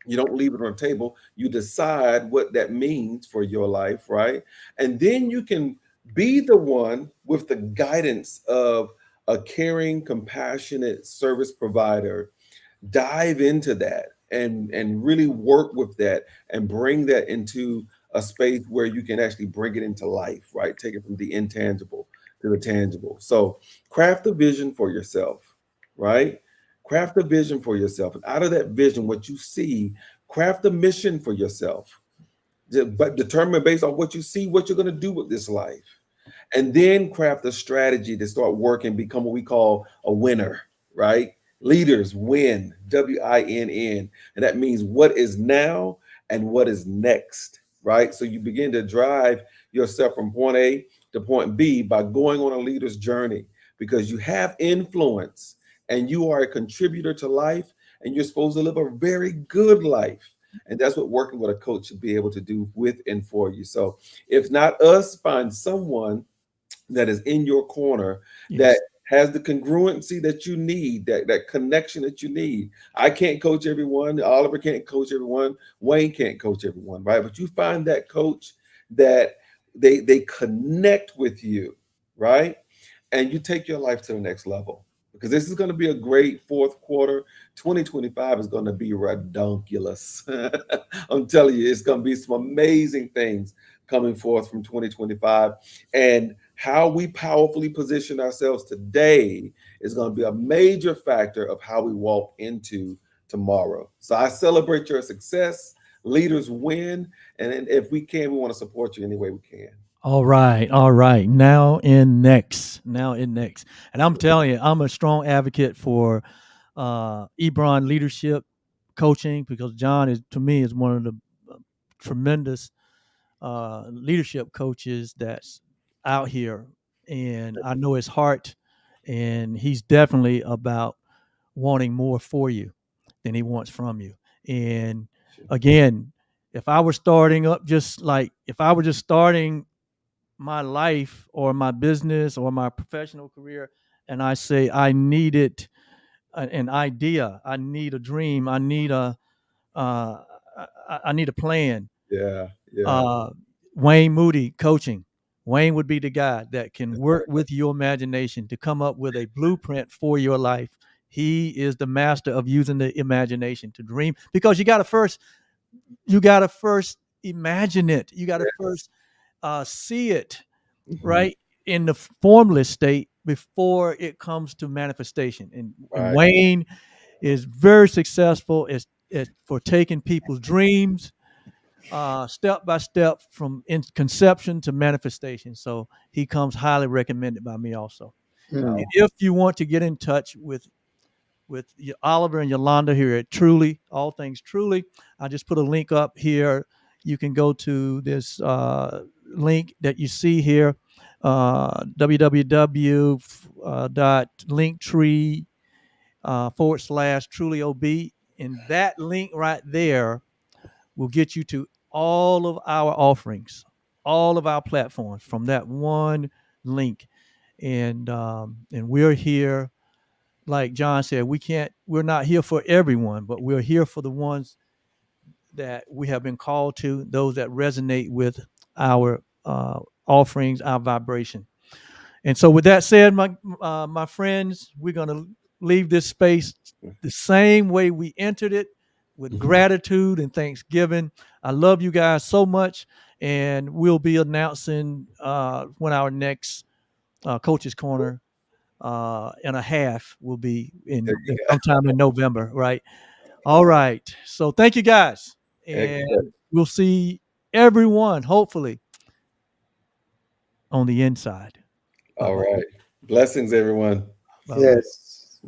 you don't leave it on the table, you decide what that means for your life, right? And then you can be the one with the guidance of a caring, compassionate service provider. Dive into that and really work with that and bring that into a space where you can actually bring it into life, right? Take it from the intangible to the tangible. So craft a vision for yourself, right? Craft a vision for yourself. And out of that vision, what you see, craft a mission for yourself. But determine based on what you see, what you're going to do with this life. And then craft a strategy to start working, become what we call a winner, right? Leaders win, WINN. And that means what is now and what is next, right? So you begin to drive yourself from point A to point B by going on a leader's journey because you have influence and you are a contributor to life and you're supposed to live a very good life. And that's what working with a coach should be able to do with and for you. So if not us, find someone that is in your corner that Yes. has the congruency that you need, that connection that you need. I can't coach everyone. Oliver can't coach everyone. Wayne can't coach everyone, right? But you find that coach that they connect with you, right? And you take your life to the next level because this is going to be a great fourth quarter. 2025 is going to be redonkulous. I'm telling you, it's going to be some amazing things coming forth from 2025. And how we powerfully position ourselves today is going to be a major factor of how we walk into tomorrow. So I celebrate your success. Leaders win. And if we can, we want to support you any way we can. All right, all right. Now in next, and I'm telling you, I'm a strong advocate for Ebron leadership coaching because John is to me is one of the tremendous leadership coaches that's out here, and I know his heart, and he's definitely about wanting more for you than he wants from you. And again, if I were just starting my life or my business or my professional career and I say I needed an idea, I need a dream, uh, I need a plan. Yeah, yeah. Uh, Wayne Moody coaching. Wayne would be the guy that can work with your imagination to come up with a blueprint for your life. He is the master of using the imagination to dream because you got to first imagine it. You got to first see it Mhm. right in the formless state before it comes to manifestation. And Right. Wayne is very successful for taking people's dreams step by step from conception to manifestation. So he comes highly recommended by me also. And Hmm. if you want to get in touch with Oliver and Yolanda here at Truly, All Things Truly. I just put a link up here. You can go to this link that you see here, www.linktree / Truly OB. And that link right there will get you to all of our offerings. all of our platforms from that one link. And we're here, like John said, we're not here for everyone, but we're here for the ones that we have been called to, those that resonate with our offerings, our vibration. And so, with that said, my friends, we're going to leave this space the same way we entered it, with gratitude and thanksgiving. I love you guys so much, and we'll be announcing when our next Coach's Corner and a half will be in sometime in November, right? All right. So thank you guys, and Excellent. we'll see everyone hopefully on the inside. All Bye-bye. right. Blessings, everyone. Bye-bye. Yes.